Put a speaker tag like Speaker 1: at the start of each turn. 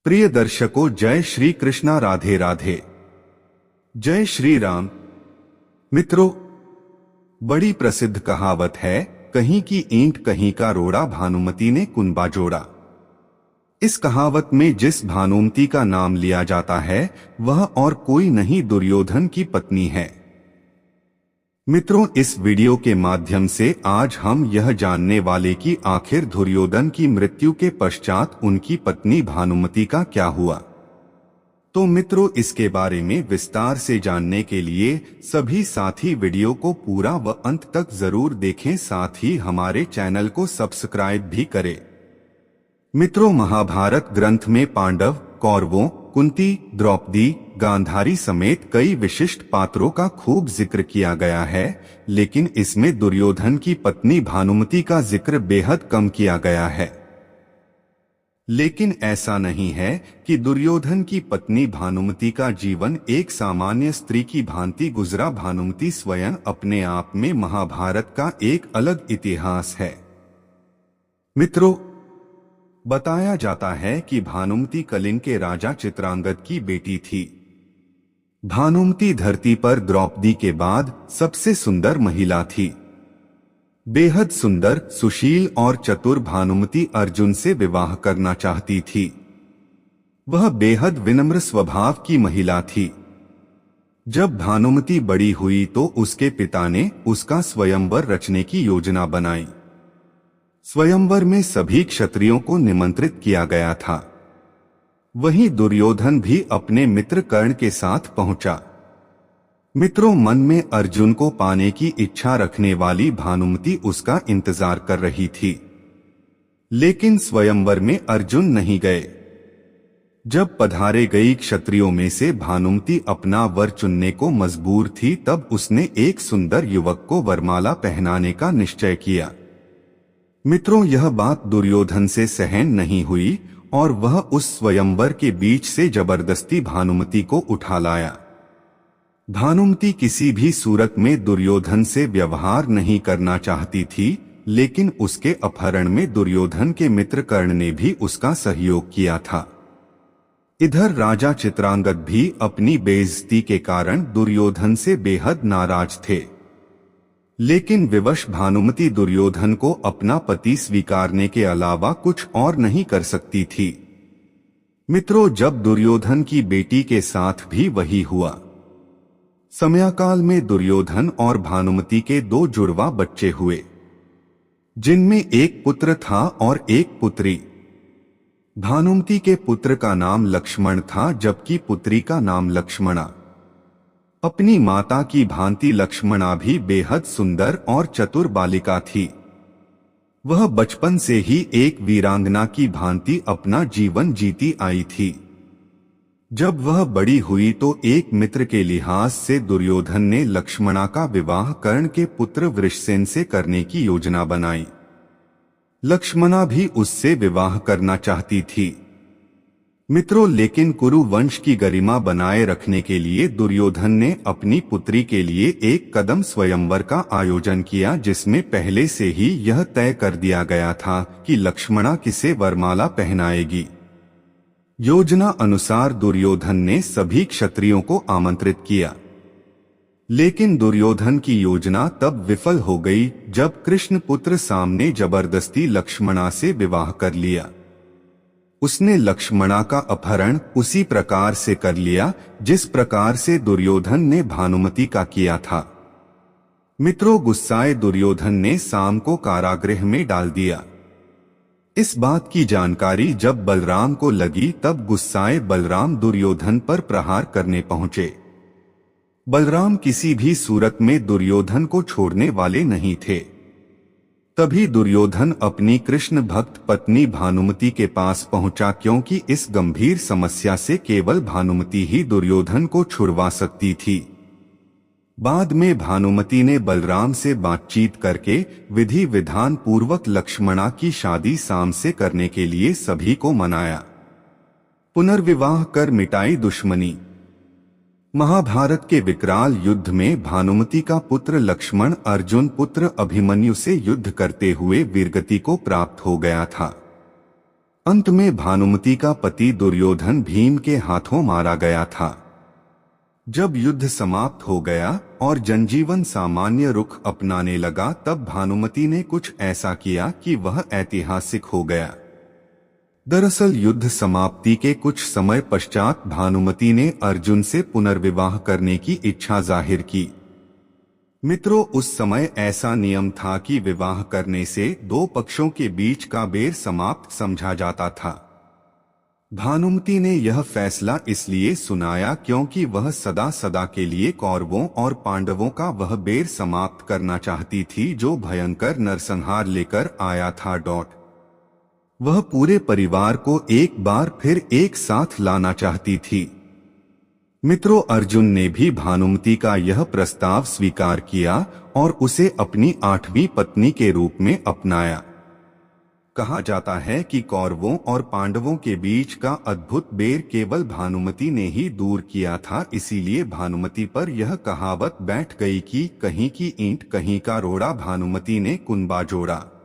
Speaker 1: प्रिय दर्शकों, जय श्री कृष्णा, राधे राधे, जय श्री राम। मित्रों, बड़ी प्रसिद्ध कहावत है, कहीं की ईंट कहीं का रोड़ा, भानुमति ने कुंबा जोड़ा। इस कहावत में जिस भानुमति का नाम लिया जाता है वह और कोई नहीं, दुर्योधन की पत्नी है। मित्रों, इस वीडियो के माध्यम से आज हम यह जानने वाले कि आखिर दुर्योधन की मृत्यु के पश्चात उनकी पत्नी भानुमति का क्या हुआ। तो मित्रों, इसके बारे में विस्तार से जानने के लिए सभी साथी वीडियो को पूरा व अंत तक जरूर देखें, साथ ही हमारे चैनल को सब्सक्राइब भी करें। मित्रों, महाभारत ग्रंथ में पांडव, कौरवों, कुंती, द्रौपदी, गांधारी समेत कई विशिष्ट पात्रों का खूब जिक्र किया गया है, लेकिन इसमें दुर्योधन की पत्नी भानुमति का जिक्र बेहद कम किया गया है। लेकिन ऐसा नहीं है कि दुर्योधन की पत्नी भानुमति का जीवन एक सामान्य स्त्री की भांति गुजरा। भानुमति स्वयं अपने आप में महाभारत का एक अलग इतिहास है। मित्रों, बताया जाता है कि भानुमति कलिंग के राजा चित्रांगद की बेटी थी। भानुमति धरती पर द्रौपदी के बाद सबसे सुंदर महिला थी। बेहद सुंदर, सुशील और चतुर भानुमति अर्जुन से विवाह करना चाहती थी। वह बेहद विनम्र स्वभाव की महिला थी। जब भानुमति बड़ी हुई तो उसके पिता ने उसका स्वयंवर रचने की योजना बनाई। स्वयंवर में सभी क्षत्रियों को निमंत्रित किया गया था। वहीं दुर्योधन भी अपने मित्र कर्ण के साथ पहुंचा। मित्रों, मन में अर्जुन को पाने की इच्छा रखने वाली भानुमति उसका इंतजार कर रही थी, लेकिन स्वयंवर में अर्जुन नहीं गए। जब पधारे गई क्षत्रियों में से भानुमति अपना वर चुनने को मजबूर थी, तब उसने एक सुंदर युवक को वरमाला पहनाने का निश्चय किया। मित्रों, यह बात दुर्योधन से सहन नहीं हुई और वह उस स्वयंवर के बीच से जबरदस्ती भानुमति को उठा लाया। भानुमति किसी भी सूरत में दुर्योधन से व्यवहार नहीं करना चाहती थी, लेकिन उसके अपहरण में दुर्योधन के मित्र कर्ण ने भी उसका सहयोग किया था। इधर राजा चित्रांगद भी अपनी बेइज्जती के कारण दुर्योधन से बेहद नाराज थे, लेकिन विवश भानुमति दुर्योधन को अपना पति स्वीकारने के अलावा कुछ और नहीं कर सकती थी। मित्रों, जब दुर्योधन की बेटी के साथ भी वही हुआ। समयाकाल में दुर्योधन और भानुमति के दो जुड़वा बच्चे हुए, जिनमें एक पुत्र था और एक पुत्री। भानुमति के पुत्र का नाम लक्ष्मण था, जबकि पुत्री का नाम लक्ष्मणा। अपनी माता की भांति लक्ष्मणा भी बेहद सुंदर और चतुर बालिका थी। वह बचपन से ही एक वीरांगना की भांति अपना जीवन जीती आई थी। जब वह बड़ी हुई तो एक मित्र के लिहाज से दुर्योधन ने लक्ष्मणा का विवाह कर्ण के पुत्र वृषसेन से करने की योजना बनाई। लक्ष्मणा भी उससे विवाह करना चाहती थी। मित्रों, लेकिन कुरु वंश की गरिमा बनाए रखने के लिए दुर्योधन ने अपनी पुत्री के लिए एक कदम स्वयंवर का आयोजन किया, जिसमें पहले से ही यह तय कर दिया गया था कि लक्ष्मणा किसे वरमाला पहनाएगी। योजना अनुसार दुर्योधन ने सभी क्षत्रियों को आमंत्रित किया, लेकिन दुर्योधन की योजना तब विफल हो गई जब कृष्ण पुत्र साम ने जबरदस्ती लक्ष्मणा से विवाह कर लिया। उसने लक्ष्मणा का अपहरण उसी प्रकार से कर लिया जिस प्रकार से दुर्योधन ने भानुमति का किया था। मित्रों, गुस्साए दुर्योधन ने साम को कारागृह में डाल दिया। इस बात की जानकारी जब बलराम को लगी, तब गुस्साए बलराम दुर्योधन पर प्रहार करने पहुंचे। बलराम किसी भी सूरत में दुर्योधन को छोड़ने वाले नहीं थे। तभी दुर्योधन अपनी कृष्ण भक्त पत्नी भानुमति के पास पहुंचा, क्योंकि इस गंभीर समस्या से केवल भानुमति ही दुर्योधन को छुड़वा सकती थी। बाद में भानुमति ने बलराम से बातचीत करके विधि विधान पूर्वक लक्ष्मणा की शादी साम से करने के लिए सभी को मनाया। पुनर्विवाह कर मिटाई दुश्मनी। महाभारत के विकराल युद्ध में भानुमति का पुत्र लक्ष्मण अर्जुन पुत्र अभिमन्यु से युद्ध करते हुए वीरगति को प्राप्त हो गया था। अंत में भानुमति का पति दुर्योधन भीम के हाथों मारा गया था। जब युद्ध समाप्त हो गया और जनजीवन सामान्य रुख अपनाने लगा, तब भानुमति ने कुछ ऐसा किया कि वह ऐतिहासिक हो गया। दरअसल युद्ध समाप्ति के कुछ समय पश्चात भानुमति ने अर्जुन से पुनर्विवाह करने की इच्छा जाहिर की। मित्रों, उस समय ऐसा नियम था कि विवाह करने से दो पक्षों के बीच का बैर समाप्त समझा जाता था। भानुमति ने यह फैसला इसलिए सुनाया क्योंकि वह सदा सदा के लिए कौरवों और पांडवों का वह बैर समाप्त करना चाहती थी जो भयंकर नरसंहार लेकर आया था। वह पूरे परिवार को एक बार फिर एक साथ लाना चाहती थी। मित्रों, अर्जुन ने भी भानुमति का यह प्रस्ताव स्वीकार किया और उसे अपनी 8वीं पत्नी के रूप में अपनाया। कहा जाता है कि कौरवों और पांडवों के बीच का अद्भुत बैर केवल भानुमति ने ही दूर किया था। इसीलिए भानुमति पर यह कहावत बैठ गई कि कहीं की ईंट कहीं का रोड़ा, भानुमति ने कुनबा जोड़ा।